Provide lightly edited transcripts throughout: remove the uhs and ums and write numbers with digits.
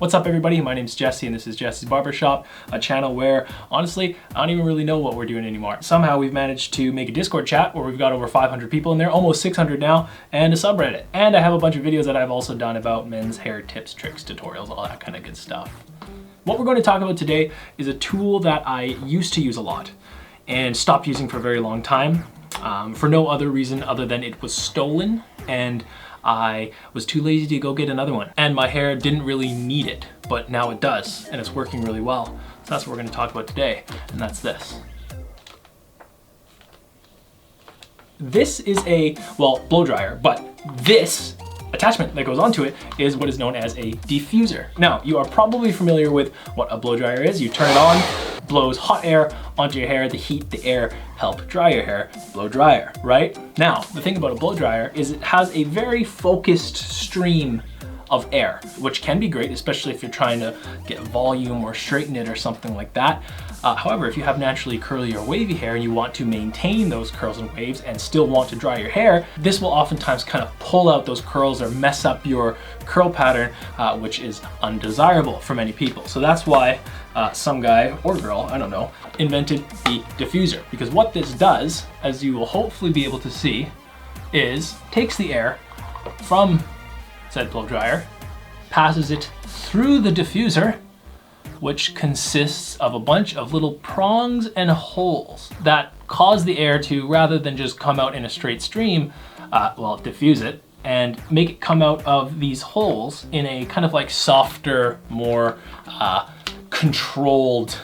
What's up everybody, my name's Jesse and this is Jesse's Barbershop, a channel where, honestly, I don't even really know what we're doing anymore. Somehow we've managed to make a Discord chat where we've got over 500 people in there, almost 600 now, and a subreddit. And I have a bunch of videos that I've also done about men's hair tips, tricks, tutorials, all that kind of good stuff. What we're going to talk about today is a tool that I used to use a lot and stopped using for a very long time, for no other reason other than it was stolen and I was too lazy to go get another one. And my hair didn't really need it, but now it does, and it's working really well. So that's what we're gonna talk about today, and that's this. This is a, well, blow dryer, but this attachment that goes onto it is what is known as a diffuser. Now, you are probably familiar with what a blow dryer is. You turn it on, blows hot air onto your hair, the heat, the air help dry your hair, blow dryer, right? Now, the thing about a blow dryer is it has a very focused stream of air, which can be great, especially if you're trying to get volume or straighten it or something like that. However, if you have naturally curly or wavy hair and you want to maintain those curls and waves and still want to dry your hair, this will oftentimes kind of pull out those curls or mess up your curl pattern, which is undesirable for many people. So that's why some guy or girl, I don't know, invented the diffuser. Because what this does, as you will hopefully be able to see, is takes the air from said blow dryer, passes it through the diffuser, which consists of a bunch of little prongs and holes that cause the air to, rather than just come out in a straight stream, diffuse it and make it come out of these holes in a kind of like softer, more controlled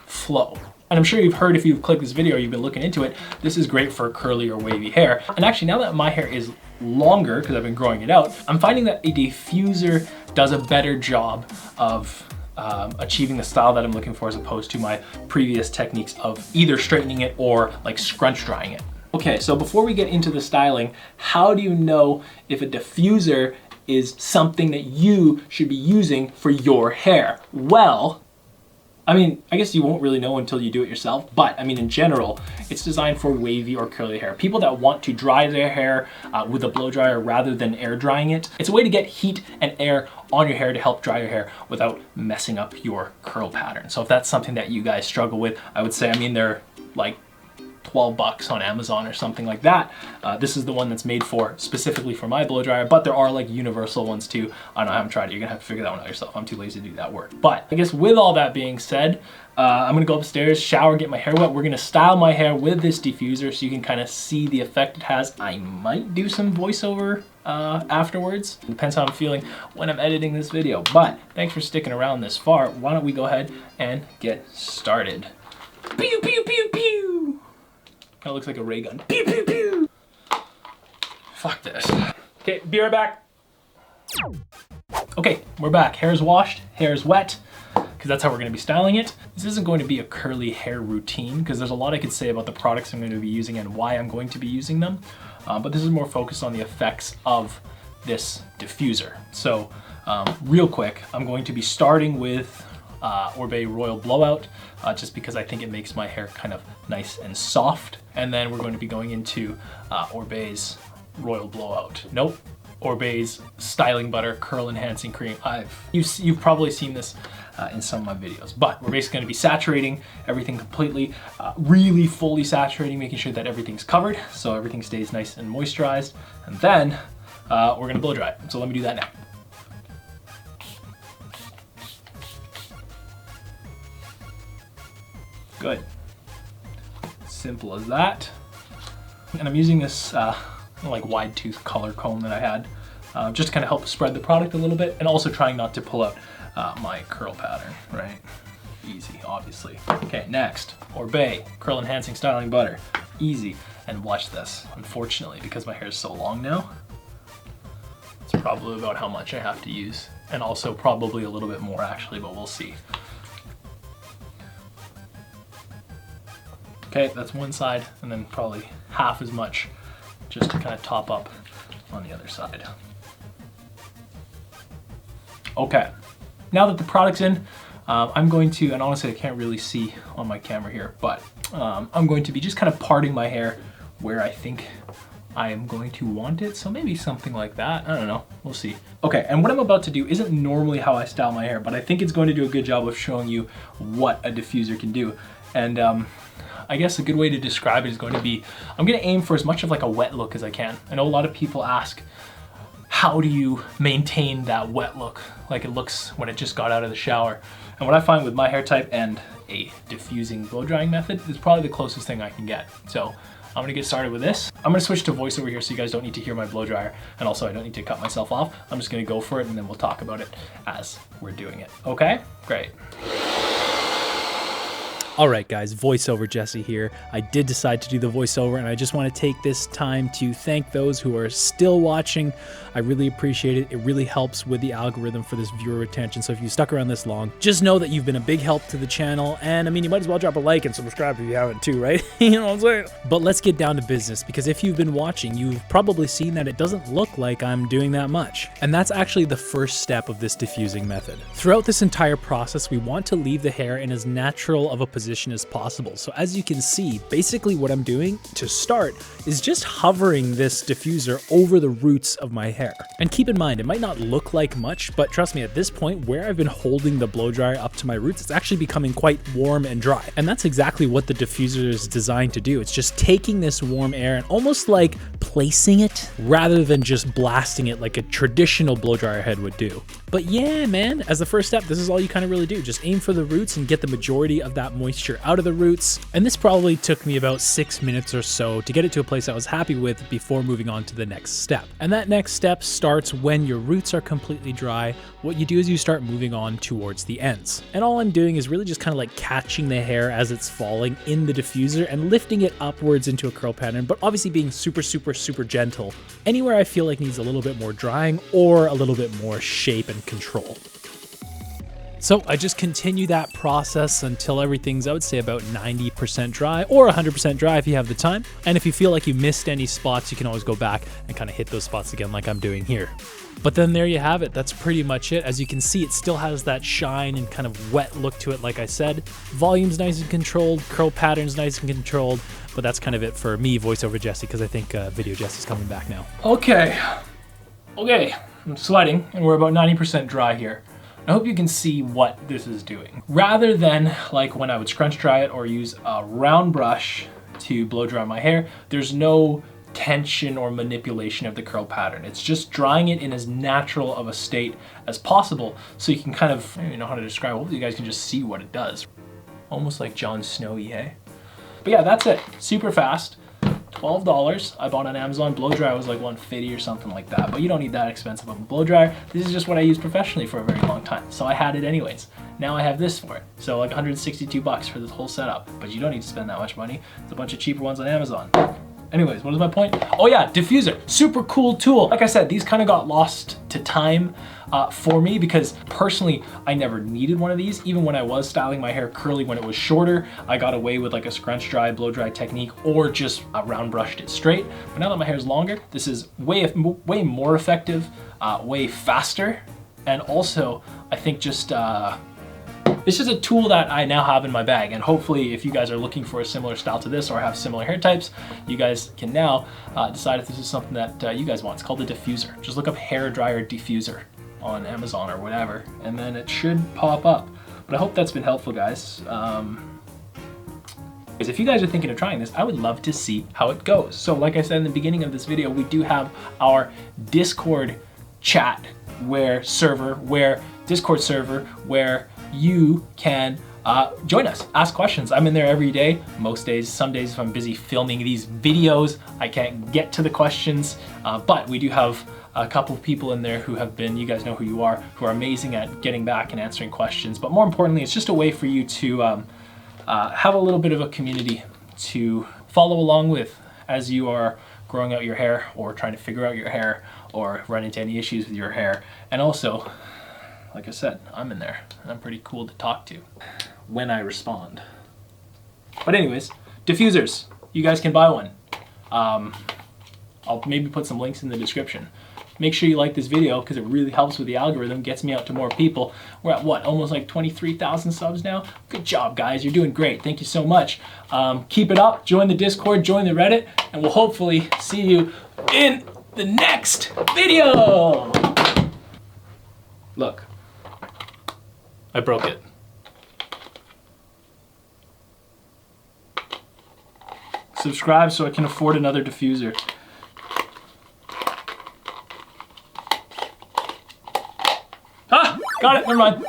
flow. And I'm sure you've heard, if you've clicked this video or you've been looking into it, this is great for curly or wavy hair. And actually, now that my hair is longer, because I've been growing it out, I'm finding that a diffuser does a better job of achieving the style that I'm looking for, as opposed to my previous techniques of either straightening it or like scrunch drying it. Okay, so before we get into the styling, how do you know if a diffuser is something that you should be using for your hair? Well, I mean, I guess you won't really know until you do it yourself, but I mean, in general, it's designed for wavy or curly hair. People that want to dry their hair with a blow dryer rather than air drying it. It's a way to get heat and air on your hair to help dry your hair without messing up your curl pattern. So if that's something that you guys struggle with, I would say, I mean, they're like 12 bucks on Amazon or something like that. This is the one that's made for specifically for my blow dryer, but there are like universal ones too. I don't know, I haven't tried it. You're gonna have to figure that one out yourself. I'm too lazy to do that work. But I guess with all that being said, I'm gonna go upstairs, shower, get my hair wet. We're gonna style my hair with this diffuser so you can kind of see the effect it has. I might do some voiceover afterwards. Depends how I'm feeling when I'm editing this video. But thanks for sticking around this far. Why don't we go ahead and get started. Pew, pew, pew, pew. Kind of looks like a ray gun. Pew, pew, pew. Fuck this. Okay, be right back. Okay, we're back. Hair's washed, hair's wet, because that's how we're going to be styling it. This isn't going to be a curly hair routine, because there's a lot I could say about the products I'm going to be using and why I'm going to be using them. But this is more focused on the effects of this diffuser. So real quick, I'm going to be starting with Orbeez Royal Blowout, just because I think it makes my hair kind of nice and soft. And then we're going to be going into Orbeez Royal Blowout. Nope. Orbeez Styling Butter Curl Enhancing Cream. You've probably seen this in some of my videos, but we're basically going to be saturating everything completely, really fully saturating, making sure that everything's covered so everything stays nice and moisturized. And then we're going to blow dry it. So let me do that now. Good. Simple as that. And I'm using this like wide tooth color comb that I had, just to kind of help spread the product a little bit, and also trying not to pull out my curl pattern, right? Easy, obviously. Okay, next, Orbeez Curl Enhancing Styling Butter. Easy. And watch this. Unfortunately, because my hair is so long now, it's probably about how much I have to use, and also probably a little bit more actually, but we'll see. Okay, that's one side, and then probably half as much just to kind of top up on the other side. Okay, now that the product's in, I'm going to, and honestly I can't really see on my camera here, but I'm going to be just kind of parting my hair where I think I am going to want it. So maybe something like that. I don't know, we'll see. Okay, and what I'm about to do isn't normally how I style my hair, but I think it's going to do a good job of showing you what a diffuser can do. And I guess a good way to describe it is going to be, I'm gonna aim for as much of like a wet look as I can. I know a lot of people ask, how do you maintain that wet look like it looks when it just got out of the shower? And what I find with my hair type and a diffusing blow drying method is probably the closest thing I can get. So I'm gonna get started with this. I'm gonna switch to voiceover here so you guys don't need to hear my blow dryer, and also I don't need to cut myself off. I'm just gonna go for it and then we'll talk about it as we're doing it. Okay, great. All right, guys, voiceover Jesse here. I did decide to do the voiceover, and I just want to take this time to thank those who are still watching. I really appreciate it. It really helps with the algorithm for this viewer retention. So if you stuck around this long, just know that you've been a big help to the channel. And I mean, you might as well drop a like and subscribe if you haven't too, right? You know what I'm saying? But let's get down to business, because if you've been watching, you've probably seen that it doesn't look like I'm doing that much. And that's actually the first step of this diffusing method. Throughout this entire process, we want to leave the hair in as natural of a position as possible. So as you can see, basically what I'm doing to start is just hovering this diffuser over the roots of my hair. And keep in mind, it might not look like much, but trust me, at this point where I've been holding the blow dryer up to my roots, it's actually becoming quite warm and dry. And that's exactly what the diffuser is designed to do. It's just taking this warm air and almost like placing it rather than just blasting it like a traditional blow dryer head would do. But yeah, man, as the first step, this is all you kind of really do. Just aim for the roots and get the majority of that moisture out of the roots. And this probably took me about 6 minutes or so to get it to a place I was happy with before moving on to the next step. And that next step starts when your roots are completely dry. What you do is you start moving on towards the ends. And all I'm doing is really just kind of like catching the hair as it's falling in the diffuser and lifting it upwards into a curl pattern, but obviously being super, super, super gentle. Anywhere I feel like needs a little bit more drying or a little bit more shape and control. So I just continue that process until everything's, I would say, about 90% dry or 100% dry if you have the time. And if you feel like you missed any spots, you can always go back and kind of hit those spots again like I'm doing here. But then there you have it. That's pretty much it. As you can see, it still has that shine and kind of wet look to it, like I said. Volume's nice and controlled, curl pattern's nice and controlled, but that's kind of it for me, voiceover Jesse, because I think video Jesse's coming back now. Okay, I'm sweating and we're about 90% dry here. I hope you can see what this is doing. Rather than like when I would scrunch dry it or use a round brush to blow dry my hair, there's no tension or manipulation of the curl pattern. It's just drying it in as natural of a state as possible so you can kind of, I don't even know how to describe it. Hopefully you guys can just see what it does. Almost like Jon Snowy, hey? But yeah, that's it. Super fast. $12 I bought on Amazon. Blow dryer was like $150 or something like that, but you don't need that expensive of a blow dryer. This is just what I used professionally for a very long time, so I had it anyways. Now I have this for it, so like 162 bucks for this whole setup, but you don't need to spend that much money. There's a bunch of cheaper ones on Amazon. Anyways, what is my point? Oh yeah, diffuser, super cool tool. Like I said, these kind of got lost to time for me because personally, I never needed one of these. Even when I was styling my hair curly when it was shorter, I got away with like a scrunch dry, blow dry technique or just round brushed it straight. But now that my hair is longer, this is way more effective, way faster. And also, I think just, it's just a tool that I now have in my bag, and hopefully if you guys are looking for a similar style to this or have similar hair types, you guys can now decide if this is something that you guys want. It's called the diffuser. Just look up hair dryer diffuser on Amazon or whatever, and then it should pop up. But I hope that's been helpful, guys. Because if you guys are thinking of trying this, I would love to see how it goes. So like I said in the beginning of this video, we do have our Discord chat Discord server where you can join us, ask questions. I'm in there every day, most days. Some days if I'm busy filming these videos, I can't get to the questions, but we do have a couple of people in there who have been, you guys know who you are, who are amazing at getting back and answering questions. But more importantly, it's just a way for you to have a little bit of a community to follow along with as you are growing out your hair or trying to figure out your hair or run into any issues with your hair. And also, like I said, I'm in there and I'm pretty cool to talk to when I respond. But anyways, diffusers, you guys can buy one. I'll maybe put some links in the description. Make sure you like this video because it really helps with the algorithm, gets me out to more people. We're at what, almost like 23,000 subs now? Good job, guys, you're doing great. Thank you so much. Keep it up, join the Discord, join the Reddit, and we'll hopefully see you in the next video. Look, I broke it. Subscribe so I can afford another diffuser. Ah, got it, never mind.